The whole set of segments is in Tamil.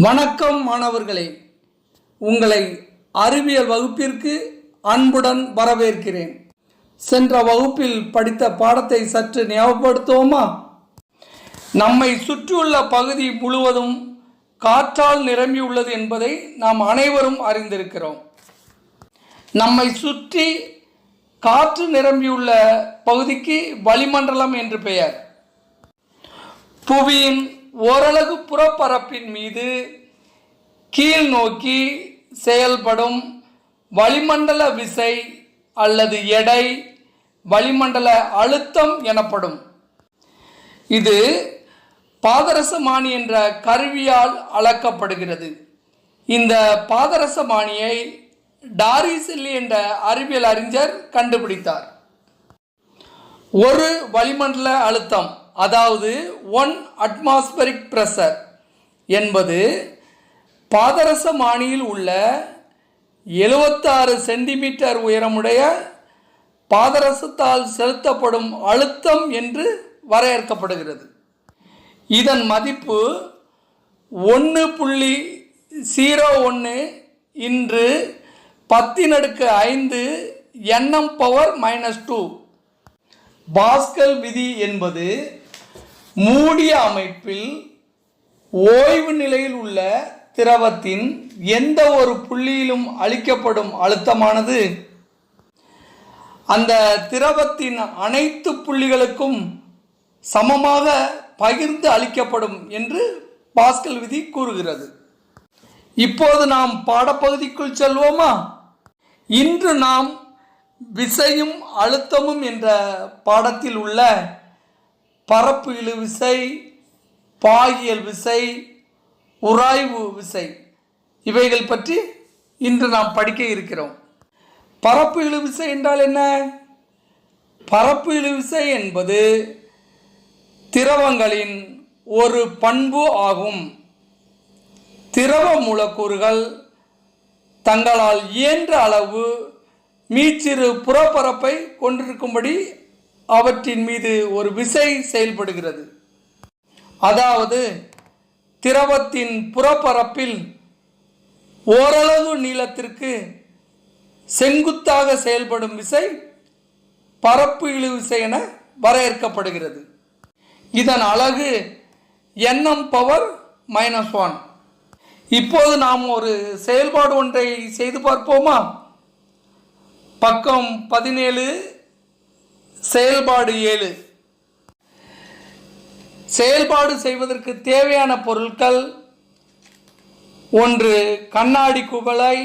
வணக்கம் மாணவர்களே, உங்களை அறிவியல் வகுப்பிற்கு அன்புடன் வரவேற்கிறேன். சென்ற வகுப்பில் படித்த பாடத்தை சற்று ஞாபகப்படுத்துவோமா? நம்மை சுற்றியுள்ள பகுதி முழுவதும் காற்றால் நிரம்பியுள்ளது என்பதை நாம் அனைவரும் அறிந்திருக்கிறோம். நம்மை சுற்றி காற்று நிரம்பியுள்ள பகுதிக்கு வளிமண்டலம் என்று பெயர். புவியின் ஓரலகு புறப்பரப்பின் மீது கீழ் நோக்கி செயல்படும் வளிமண்டல விசை அல்லது எடை வளிமண்டல அழுத்தம் எனப்படும். இது பாதரசமானி என்ற கருவியால் அளக்கப்படுகிறது. இந்த பாதரசமானியை டாரிசெல்லி என்ற அறிவியல் அறிஞர் கண்டுபிடித்தார். ஒரு வளிமண்டல அழுத்தம், அதாவது 1 அட்மாஸ்பரிக் பிரஷர் என்பது பாதரசமானியில் உள்ள 76 சென்டிமீட்டர் உயரமுடைய பாதரசத்தால் செலுத்தப்படும் அழுத்தம் என்று வரையறுக்கப்படுகிறது. இதன் மதிப்பு 1.01 இன்று 10⁵ Nm⁻². பாஸ்கல் விதி என்பது மூடிய அமைப்பில் ஓய்வு நிலையில் உள்ள திரவத்தின் எந்த ஒரு புள்ளியிலும் அளிக்கப்படும் அழுத்தமானது அந்த திரவத்தின் அனைத்து புள்ளிகளுக்கும் சமமாக பகிர்ந்து அளிக்கப்படும் என்று பாஸ்கல் விதி கூறுகிறது. இப்போது நாம் பாடப்பகுதிக்குள் செல்வோமா? இன்று நாம் விசையும் அழுத்தமும் என்ற பாடத்தில் உள்ள பரப்பு இழு விசை, பாகியல் விசை, உராய்வு விசை இவைகள் பற்றி இன்று நாம் படிக்க இருக்கிறோம். பரப்பு இழு விசை என்றால் என்ன? பரப்பு இழு விசை என்பது திரவங்களின் ஒரு பண்பு ஆகும். திரவ மூலக்கூறுகள் தங்களால் இயன்ற அளவு மீச்சிறு புறப்பரப்பை கொண்டிருக்கும்படி அவற்றின் மீது ஒரு விசை செயல்படுகிறது. அதாவது திரவத்தின் புறப்பரப்பில் ஓரளவு நீளத்திற்கு செங்குத்தாக செயல்படும் விசை பரப்பு இழு விசை என வரையறுக்கப்படுகிறது. இதன் அலகு Nm⁻⁻1. இப்போது நாம் ஒரு செயல்பாடு ஒன்றை செய்து பார்ப்போமா? பக்கம் 17, செயல்பாடு 7. செயல்பாடு செய்வதற்கு தேவையான பொருட்கள்: 1 கண்ணாடி குவளை,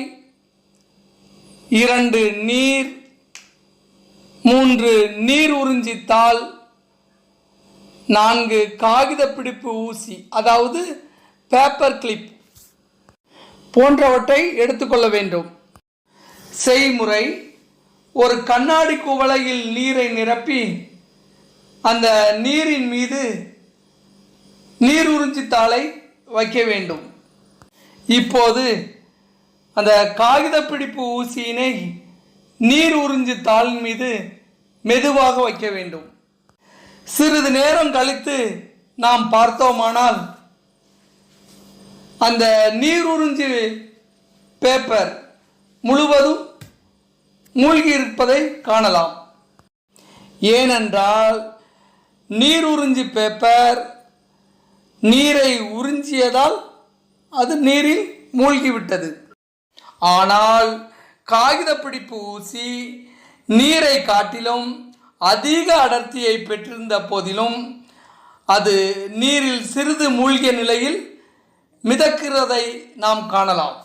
2 நீர், 3 நீர் உறிஞ்சித்தாள், 4 காகித பிடிப்பு ஊசி அதாவது பேப்பர் கிளிப் போன்றவற்றை எடுத்துக்கொள்ள வேண்டும். செய்முறை: ஒரு கண்ணாடி குவளையில் நீரை நிரப்பி அந்த நீரின் மீது நீர் உறிஞ்சித்தாளை வைக்க வேண்டும். இப்போது அந்த காகித பிடிப்பு ஊசியினை நீர் உறிஞ்சித்தாளின் மீது மெதுவாக வைக்க வேண்டும். சிறிது நேரம் கழித்து நாம் பார்த்தோமானால் அந்த நீர் உறிஞ்சி பேப்பர் முழுவதும் மூழ்கி இருப்பதை காணலாம். ஏனென்றால் நீர் உறிஞ்சி பேப்பர் நீரை உறிஞ்சியதால் அது நீரில் மூழ்கிவிட்டது. ஆனால் காகித பிடிப்பு ஊசி நீரை காட்டிலும் அதிக அடர்த்தியை பெற்றிருந்த போதிலும் அது நீரில் சிறிது மூழ்கிய நிலையில் மிதக்கிறதை நாம் காணலாம்.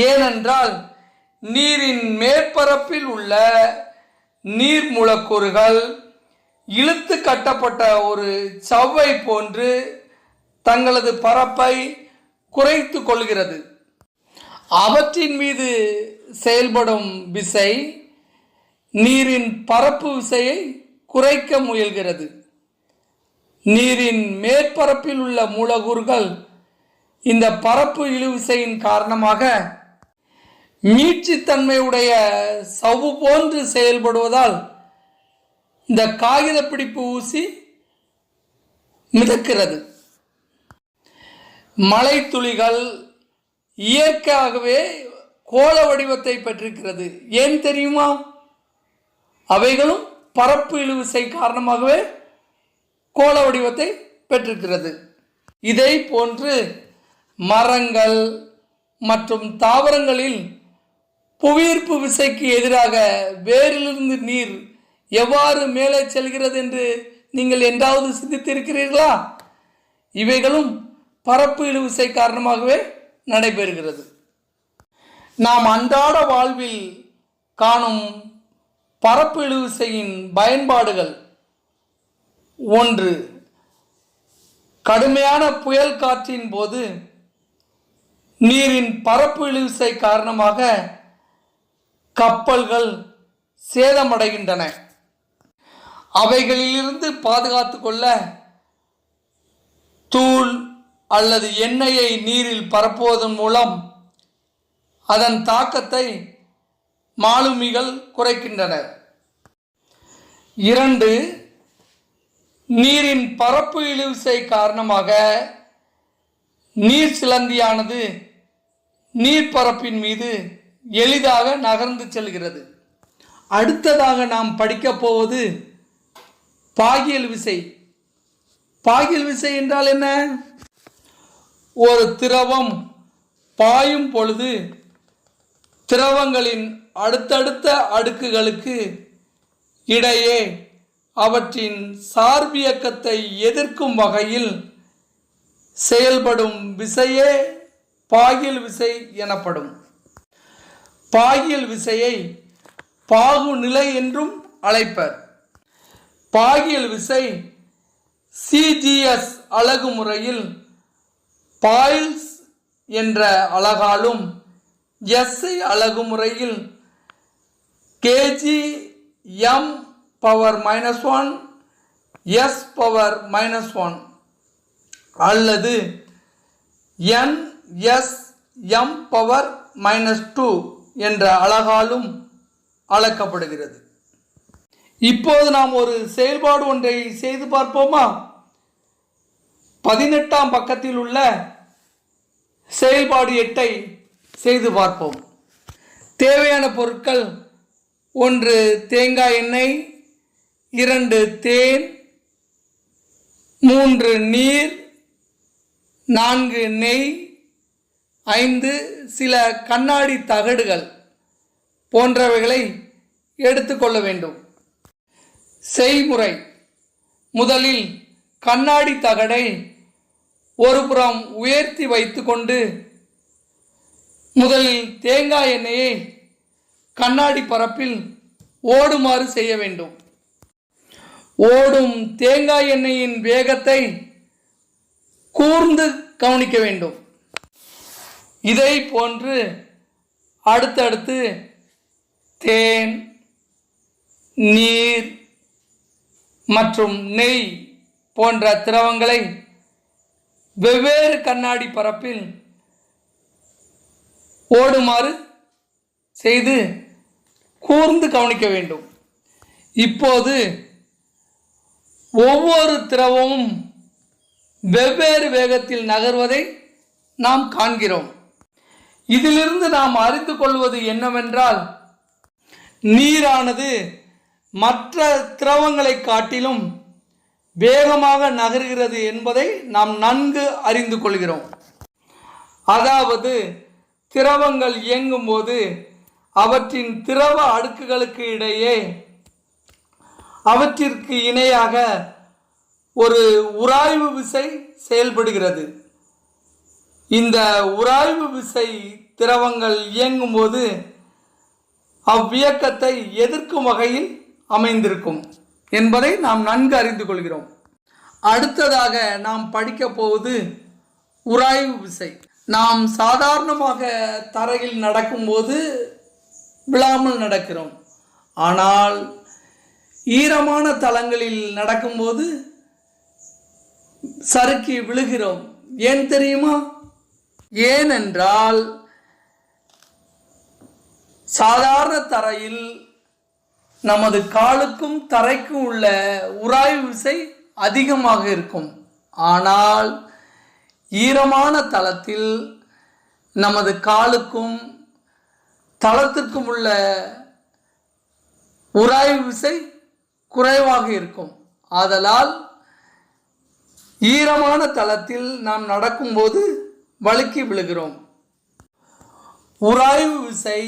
ஏனென்றால் நீரின் மேற்பரப்பில் உள்ள நீர் மூலக்கூறுகள் இழுத்து கட்டப்பட்ட ஒரு சவ்வை போன்று தங்களது பரப்பை குறைத்து கொள்கிறது. அவற்றின் மீது செயல்படும் விசை நீரின் பரப்பு விசையை குறைக்க முயல்கிறது. நீரின் மேற்பரப்பில் உள்ள மூலக்கூறுகள் இந்த பரப்பு இழு விசையின் காரணமாக மீட்சித்தன்மையுடைய சவ்வு போன்று செயல்படுவதால் இந்த காகித பிடிப்பு ஊசி மிதக்கிறது. மழை துளிகள் இயற்கையாகவே கோள வடிவத்தை பெற்றிருக்கிறது. ஏன் தெரியுமா? அவைகளும் பரப்பு இழுவிசை காரணமாகவே கோள வடிவத்தை பெற்றிருக்கிறது. இதை போன்று மரங்கள் மற்றும் தாவரங்களில் புவியீர்ப்பு விசைக்கு எதிராக வேரிலிருந்து நீர் எவ்வாறு மேலே செல்கிறது என்று நீங்கள் என்றாவது சிந்தித்திருக்கிறீர்களா? இவைகளும் பரப்பு இழுவிசை காரணமாகவே நடைபெறுகிறது. நாம் அன்றாட வாழ்வில் காணும் பரப்பு இழுவிசையின் பயன்பாடுகள்: 1. கடுமையான புயல் காற்றின் போது நீரின் பரப்பு இழுவிசை காரணமாக கப்பல்கள் சேதமடைகின்றன. அவைகளிலிருந்து பாதுகாத்து கொள்ள தூள் அல்லது எண்ணெயை நீரில் பரப்புவதன் மூலம் அதன் தாக்கத்தை மாலுமிகள் குறைக்கின்றனர். 2. நீரின் பரப்பு இழுவிசை காரணமாக நீர் சிலந்தியானது நீர்ப்பரப்பின் மீது எளிதாக நகர்ந்து செல்கிறது. அடுத்ததாக நாம் படிக்கப் போவது பாகியல் விசை. பாகியல் விசை என்றால் என்ன? ஒரு திரவம் பாயும் பொழுது திரவங்களின் அடுத்தடுத்த அடுக்குகளுக்கு இடையே அவற்றின் சார்பியக்கத்தை எதிர்க்கும் வகையில் செயல்படும் விசையே பாகியல் விசை எனப்படும். பாகியல் விசையை பாகுநிலை என்றும் அழைப்பர். பாகியல் விசை CGS அலகு முறையில் பாயில்ஸ் என்ற அலகாலும் SI அலகு முறையில் kgm⁻⁻1 s⁻⁻1 அல்லது nsm⁻2 என்ற அலகாலும் அளக்கப்படுகிறது. இப்போது நாம் ஒரு செயல்பாடு ஒன்றை செய்து பார்ப்போமா? 18ஆம் பக்கத்தில் உள்ள செயல்பாடு 8ஐ செய்து பார்ப்போம். தேவையான பொருட்கள்: 1 தேங்காய் எண்ணெய், 2 தேன், 3 நீர், 4 நெய், 5 சில கண்ணாடி தகடுகள் போன்றவைகளை எடுத்துக்கொள்ள வேண்டும். செய்முறை: முதலில் கண்ணாடி தகடை ஒரு புறம் உயர்த்தி வைத்துக்கொண்டு முதலில் தேங்காய் எண்ணெயை கண்ணாடி பரப்பில் ஓடுமாறு செய்ய வேண்டும். ஓடும் தேங்காய் எண்ணெயின் வேகத்தை கூர்ந்து கவனிக்க வேண்டும். இதை போன்று அடுத்தடுத்து தேன், நீர் மற்றும் நெய் போன்ற திரவங்களை வெவ்வேறு கண்ணாடி பரப்பில் ஓடுமாறு செய்து கூர்ந்து கவனிக்க வேண்டும். இப்போது ஒவ்வொரு திரவமும் வெவ்வேறு வேகத்தில் நகர்வதை நாம் காண்கிறோம். இதிலிருந்து நாம் அறிந்து கொள்வது என்னவென்றால், நீரானது மற்ற திரவங்களை காட்டிலும் வேகமாக நகர்கிறது என்பதை நாம் நன்கு அறிந்து கொள்கிறோம். அதாவது திரவங்கள் இயங்கும் போது அவற்றின் திரவ அடுக்குகளுக்கு இடையே அவற்றிற்கு இணையாக ஒரு உராய்வு விசை செயல்படுகிறது. இந்த உராய்வு விசை திரவங்கள் இயங்கும் போது அவ்வியக்கத்தை எதிர்க்கும் வகையில் அமைந்திருக்கும் என்பதை நாம் நன்கு அறிந்து கொள்கிறோம். அடுத்ததாக நாம் படிக்கப் போவது உராய்வு விசை. நாம் சாதாரணமாக தரையில் நடக்கும்போது விழாமல் நடக்கிறோம். ஆனால் ஈரமான தளங்களில் நடக்கும்போது சறுக்கி விழுகிறோம். ஏன் தெரியுமா? ஏனென்றால் சாதாரண தரையில் நமது காலுக்கும் தரைக்கும் உள்ள உராய்வு விசை அதிகமாக இருக்கும். ஆனால் ஈரமான தளத்தில் நமது காலுக்கும் தளத்திற்கும் உள்ள உராய்வு விசை குறைவாக இருக்கும். ஆதலால் ஈரமான தளத்தில் நாம் நடக்கும்போது வழுக்கி விழுகிறோம். உராய்வு விசை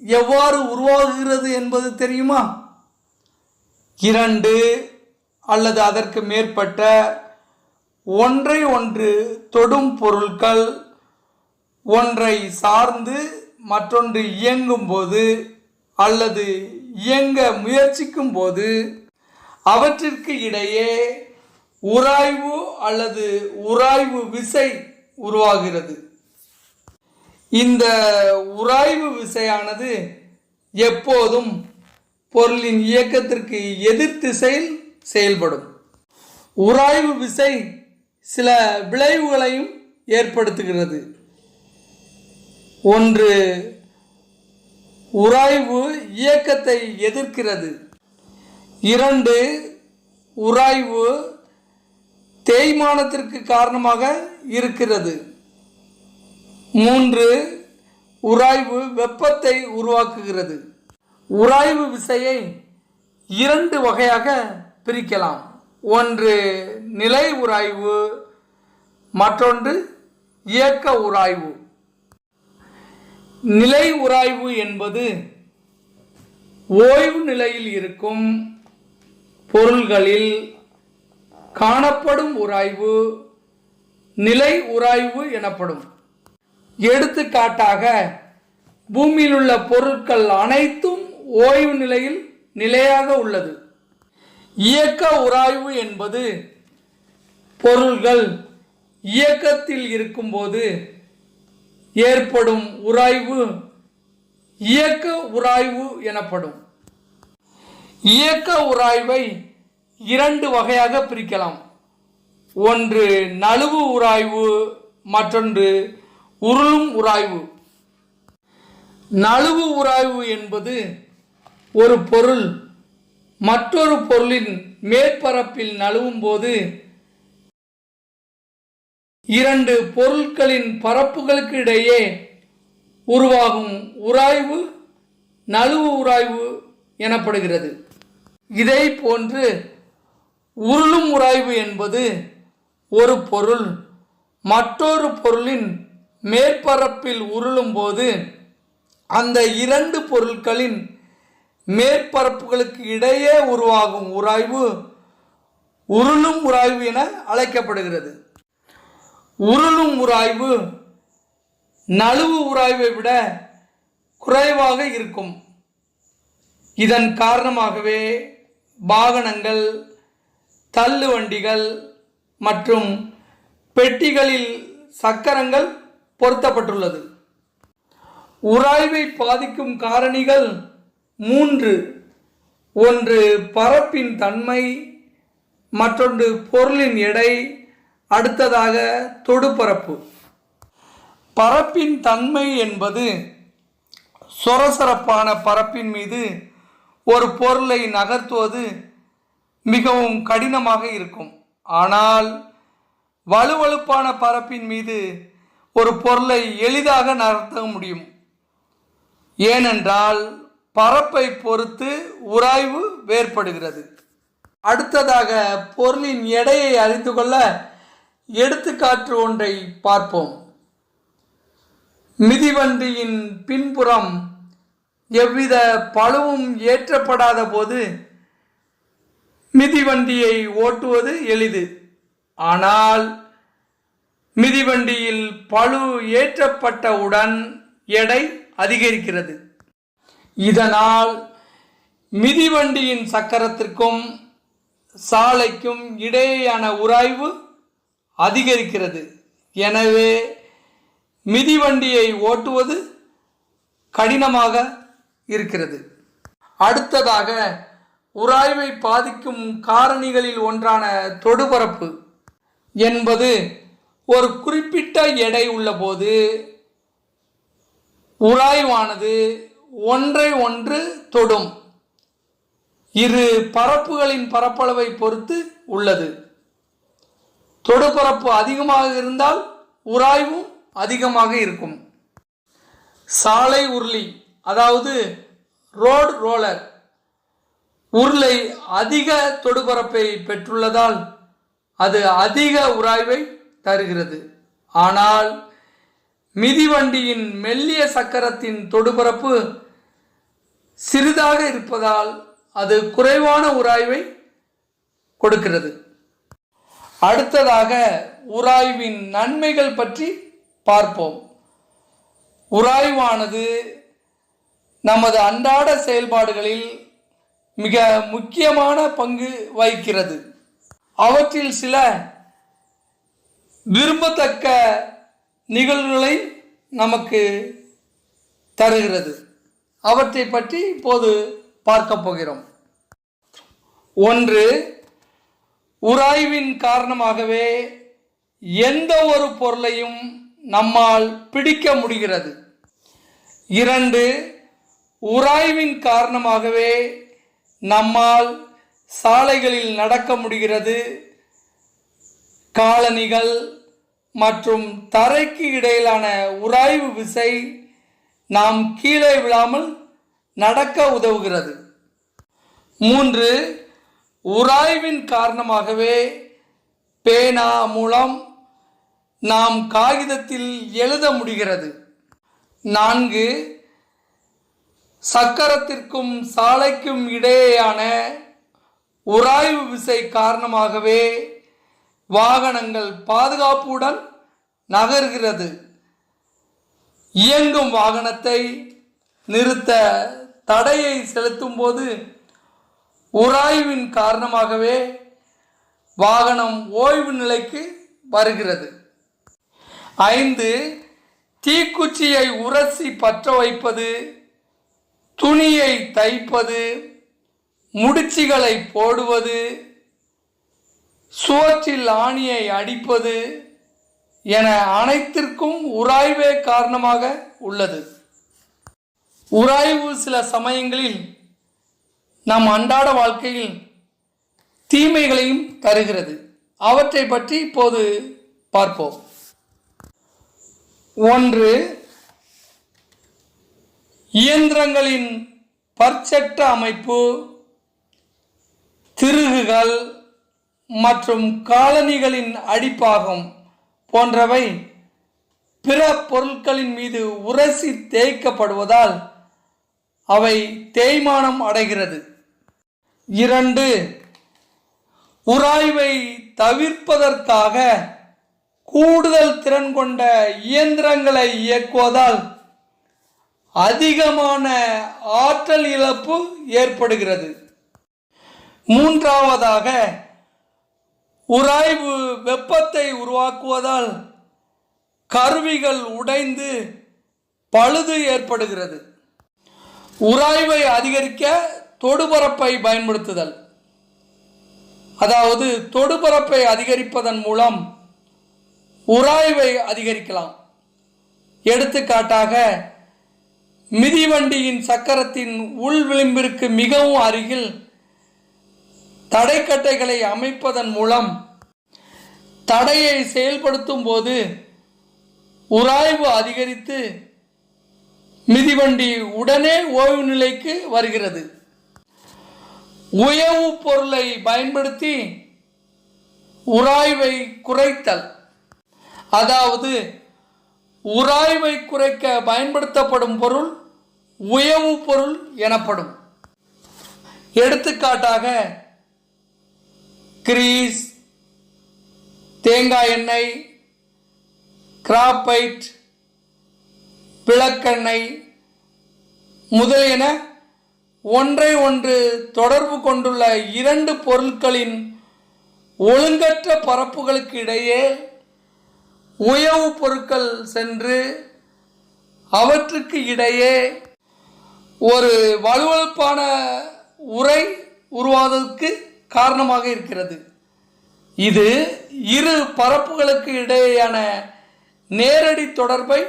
எவ்வாறு உருவாகுகிறது என்பது தெரியுமா? 2 அல்லது அதற்கு மேற்பட்ட ஒன்றை ஒன்று தொடும் பொருட்கள் ஒன்றை சார்ந்து மற்றொன்று இயங்கும் போது அல்லது இயங்க முயற்சிக்கும் போது அவற்றிற்கு இடையே உராய்வு அல்லது உராய்வு விசை உருவாகிறது. இந்த உராய்வு விசையானது எப்போதும் பொருளின் இயக்கத்திற்கு எதிர் திசையில் செயல்படும். உராய்வு விசை சில விளைவுகளையும் ஏற்படுத்துகிறது. 1, உராய்வு இயக்கத்தை எதிர்க்கிறது. 2, உராய்வு தேய்மானத்திற்கு காரணமாக இருக்கிறது. 3, உராய்வு வெப்பத்தை உருவாக்குகிறது. உராய்வு விசையை 2 வகையாக பிரிக்கலாம். 1 நிலை உராய்வு, மற்றொன்று இயக்க உராய்வு. நிலை உராய்வு என்பது ஓய்வு நிலையில் இருக்கும் பொருள்களில் காணப்படும் உராய்வு நிலை உராய்வு எனப்படும். எடுத்துக்காட்டாக, பூமியில் உள்ள பொருட்கள் அனைத்தும் ஓய்வு நிலையில் நிலையாக உள்ளது. இயக்க உராய்வு என்பது பொருள்கள் இயக்கத்தில் இருக்கும்போது ஏற்படும் உராய்வு இயக்க உராய்வு எனப்படும். இயக்க உராய்வை 2 வகையாக பிரிக்கலாம். 1 நழுவு உராய்வு, மற்றொன்று உருளும் உராய்வு. நழுவு உராய்வு என்பது ஒரு பொருள் மற்றொரு பொருளின் மேற்பரப்பில் நழுவும் போது 2 பொருட்களின் பரப்புகளுக்கு இடையே உருவாகும் உராய்வு நழுவு உராய்வு எனப்படுகிறது. இதை போன்று உருளும் உராய்வு என்பது ஒரு பொருள் மற்றொரு பொருளின் மேற்பரப்பில் உருளும் போது அந்த 2 பொருட்களின் மேற்பரப்புகளுக்கு இடையே உருவாகும் உராய்வு உருளும் உராய்வு என அழைக்கப்படுகிறது. உருளும் உராய்வு நழுவு உராய்வை விட குறைவாக இருக்கும். இதன் காரணமாகவே வாகனங்கள், தள்ளு வண்டிகள் மற்றும் பெட்டிகளில் சக்கரங்கள் பொருத்தப்பட்டுள்ளது. உராய்வை பாதிக்கும் காரணிகள் 3. 1 பரப்பின் தன்மை, மற்றொன்று பொருளின் எடை, அடுத்ததாக தொடுபரப்பு. பரப்பின் தன்மை என்பது சொரசொரப்பான பரப்பின் மீது ஒரு பொருளை நகர்த்துவது மிகவும் கடினமாக இருக்கும். ஆனால் வழுவழுப்பான பரப்பின் மீது ஒரு பொருளை எளிதாக நகர்த்த முடியும். ஏனென்றால் பரப்பை பொறுத்து உராய்வு வேறுபடுகிறது. அடுத்ததாக பொருளின் எடையை அறிந்து கொள்ள எடுத்துக்காட்டு ஒன்றை பார்ப்போம். மிதிவண்டியின் பின்புறம் எவ்வித பளுவும் ஏற்றப்படாத போது மிதிவண்டியை ஓட்டுவது எளிது. ஆனால் மிதிவண்டியில் பளு ஏற்றப்பட்டவுடன் எடை அதிகரிக்கிறது. இதனால் மிதிவண்டியின் சக்கரத்திற்கும் சாலைக்கும் இடையேயான உராய்வு அதிகரிக்கிறது. எனவே மிதிவண்டியை ஓட்டுவது கடினமாக இருக்கிறது. அடுத்ததாக உராய்வை பாதிக்கும் காரணிகளில் ஒன்றான தொடுபரப்பு என்பது ஒரு குறிப்பிட்ட எடை உள்ளபோது உராய்வானது ஒன்றை ஒன்று தொடும். இரு பரப்புகளின் பரப்பளவை பொறுத்து உள்ளது. தொடுபரப்பு அதிகமாக இருந்தால் உராய்வும் அதிகமாக இருக்கும். சாலை உருளி அதாவது ரோடு ரோலர் உருளை அதிக தொடுபரப்பை பெற்றுள்ளதால் அது அதிக உராய்வை தருகிறது. ஆனால் மிதிவண்டியின் மெல்லிய சக்கரத்தின் தொடுபரப்பு சிறிதாக இருப்பதால் அது குறைவான உராய்வை கொடுக்கிறது. அடுத்ததாக உராய்வின் நன்மைகள் பற்றி பார்ப்போம். உராய்வானது நமது அன்றாட செயல்பாடுகளில் மிக முக்கியமான பங்கு வகிக்கிறது. அவற்றில் சில விரும்பத்தக்க நிகழ்வுகளை நமக்கு தருகிறது. அவற்றை பற்றி இப்போது பார்க்க போகிறோம். 1. உராய்வின் காரணமாகவே எந்த ஒரு பொருளையும் நம்மால் பிடிக்க முடிகிறது. 2. உராய்வின் காரணமாகவே நம்மால் சாலைகளில் நடக்க முடிகிறது. காலணிகள் மற்றும் தரைக்கு இடையிலான உராய்வு விசை நாம் கீழே விழாமல் நடக்க உதவுகிறது. 3. உராய்வின் காரணமாகவே பேனா மூலம் நாம் காகிதத்தில் எழுத முடிகிறது. 4. சக்கரத்திற்கும் சாலைக்கும் இடையேயான உராய்வு விசை காரணமாகவே வாகனங்கள் பாதுகாப்புடன் நகர்கிறது. இயங்கும் வாகனத்தை நிறுத்த தடையை செலுத்தும் போது உராய்வின் காரணமாகவே வாகனம் ஓய்வு நிலைக்கு வருகிறது. 5. தீக்குச்சியை உரசி பற்ற வைப்பது, துணியை தைப்பது, முடிச்சுகளை போடுவது, சுவற்றில் ஆணியை அடிப்பது என அனைத்திற்கும் உராய்வே காரணமாக உள்ளது. உராய்வு சில சமயங்களில் நம் அன்றாட வாழ்க்கையில் தீமைகளையும் தருகிறது. அவற்றை பற்றி இப்போது பார்ப்போம். 1. இயந்திரங்களின் பற்சட்ட அமைப்பு, திருகுகள் மற்றும் காலணிகளின் அடிப்பாகம் போன்றவை பிற பொருட்களின் மீது உரசி தேய்க்கப்படுவதால் அவை தேய்மானம் அடைகிறது. 2. உராய்வை தவிர்ப்பதற்காக கூடுதல் திறன் கொண்ட இயந்திரங்களை இயக்குவதால் அதிகமான ஆற்றல் இழப்பு ஏற்படுகிறது. 3. உராய்வு வெப்பத்தை உருவாக்குவதால் கருவிகள் உடைந்து பழுது ஏற்படுகிறது. உராய்வை அதிகரிக்க தொடுபரப்பை பயன்படுத்துதல், அதாவது தொடுபரப்பை அதிகரிப்பதன் மூலம் உராய்வை அதிகரிக்கலாம். எடுத்துக்காட்டாக மிதிவண்டியின் சக்கரத்தின் உள் விளிம்பிற்கு மிகவும் அருகில் தடைக்கட்டைகளை அமைப்பதன் மூலம் தடையை செயல்படுத்தும் போது உராய்வு அதிகரித்து மிதிவண்டி உடனே ஓய்வு நிலைக்கு வருகிறது. உயவு பொருளை பயன்படுத்தி உராய்வை குறைத்தல், அதாவது உராய்வை குறைக்க பயன்படுத்தப்படும் பொருள் உயவு பொருள் எனப்படும். எடுத்துக்காட்டாக கிரீஸ், தேங்காய் எண்ணெய், கிராஃபைட், விளக்கெண்ணெய் முதலியன ஒன்றை ஒன்று தொடர்பு கொண்டுள்ள 2 பொருட்களின் ஒழுங்கற்ற பரப்புகளுக்கு இடையே உயவு பொருட்கள் சென்று அவற்றுக்கு இடையே ஒரு வழுவழுப்பான உறை உருவாவதற்கு காரணமாக இருக்கிறது. இது இரு பரப்புகளுக்கு இடையேயான நேரடி தொடர்பை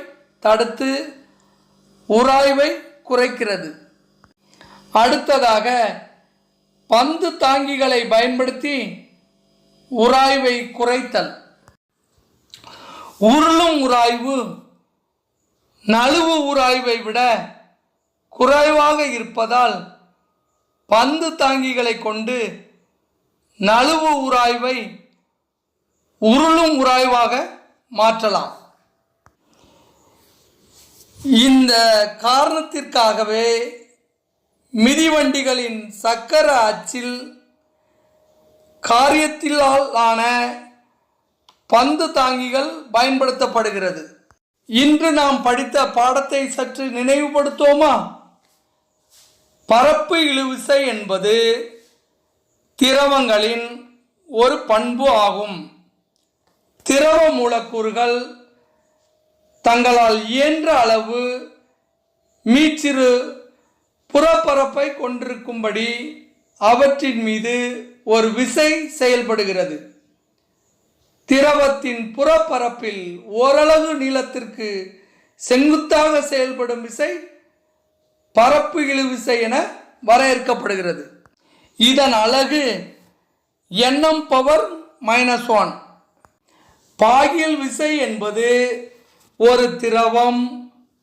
தடுத்து உராய்வை குறைக்கிறது. அடுத்ததாக பந்து தாங்கிகளை பயன்படுத்தி உராய்வை குறைத்தல். உருளும் உராய்வு நழுவு உராய்வை விட குறைவாக இருப்பதால் பந்து தாங்கிகளை கொண்டு நழுவு உராய்வை உருளும் உராய்வாக மாற்றலாம். இந்த காரணத்திற்காகவே மிதிவண்டிகளின் சக்கர அச்சில் காரியத்திலான பந்து தாங்கிகள் பயன்படுத்தப்படுகிறது. இன்று நாம் படித்த பாடத்தை சற்று நினைவுபடுத்துவோமா? பரப்பு இழுவிசை என்பது திரவங்களின் ஒரு பண்பு ஆகும். திரவ மூலக்கூறுகள் தங்களால் இயன்ற அளவு மீச்சிறு புறப்பரப்பை கொண்டிருக்கும்படி அவற்றின் மீது ஒரு விசை செயல்படுகிறது. திரவத்தின் புறப்பரப்பில் ஓரளவு நீளத்திற்கு செங்குத்தாக செயல்படும் விசை பரப்பு இழுவிசை என வரையறுக்கப்படுகிறது. இதன் அலகு Nm⁻⁻1. பாகியல் விசை என்பது ஒரு திரவம்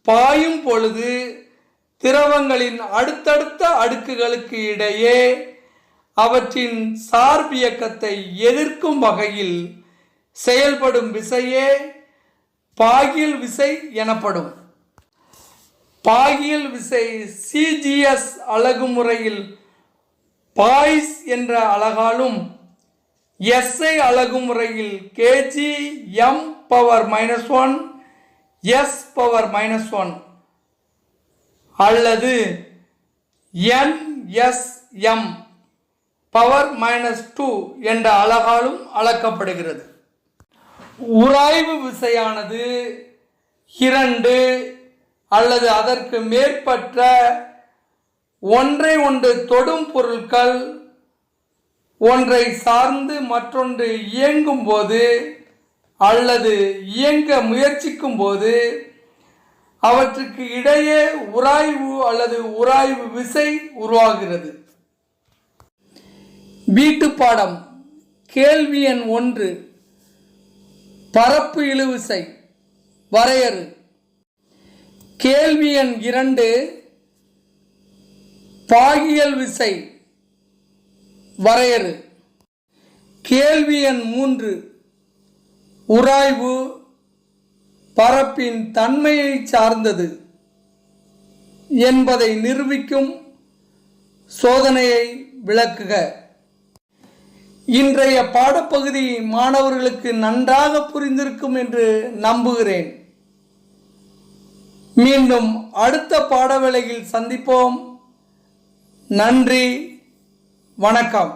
பாயும் பொழுது திரவங்களின் அடுத்தடுத்த அடுக்குகளுக்கு இடையே அவற்றின் சார்பியக்கத்தை எதிர்க்கும் வகையில் செயல்படும் விசையே பாகியல் விசை எனப்படும். பாகியல் விசை சிஜிஎஸ் அலகு முறையில் பாய்ஸ் என்ற அலகாலும் எஸ்ஐ அலகு முறையில் kgm⁻⁻1 s⁻⁻1 அல்லது nsm⁻⁻2 என்ற அலகாலும் அளக்கப்படுகிறது. உராய்வு விசையானது இரண்டு அல்லது அதற்கு மேற்பட்ட ஒன்றை ஒன்று தொடும் பொருட்கள் ஒன்றை சார்ந்து மற்றொன்று இயங்கும் போது அல்லது இயங்க முயற்சிக்கும் போது அவற்றுக்கு இடையே உராய்வு அல்லது உராய்வு விசை உருவாகிறது. வீட்டு பாடம் கேள்வி எண் 1. பரப்பு இழுவிசை வரையறு. கேள்வி எண் 2. பாகியல் விசை வரையறு. கேள்வி எண் 3. உராய்வு பரப்பின் தன்மையை சார்ந்தது என்பதை நிரூபிக்கும் சோதனையை விளக்குக. இன்றைய பாடப்பகுதி மாணவர்களுக்கு நன்றாக புரிந்திருக்கும் என்று நம்புகிறேன். மீண்டும் அடுத்த பாடவேளையில் சந்திப்போம். நன்றி, வணக்கம்.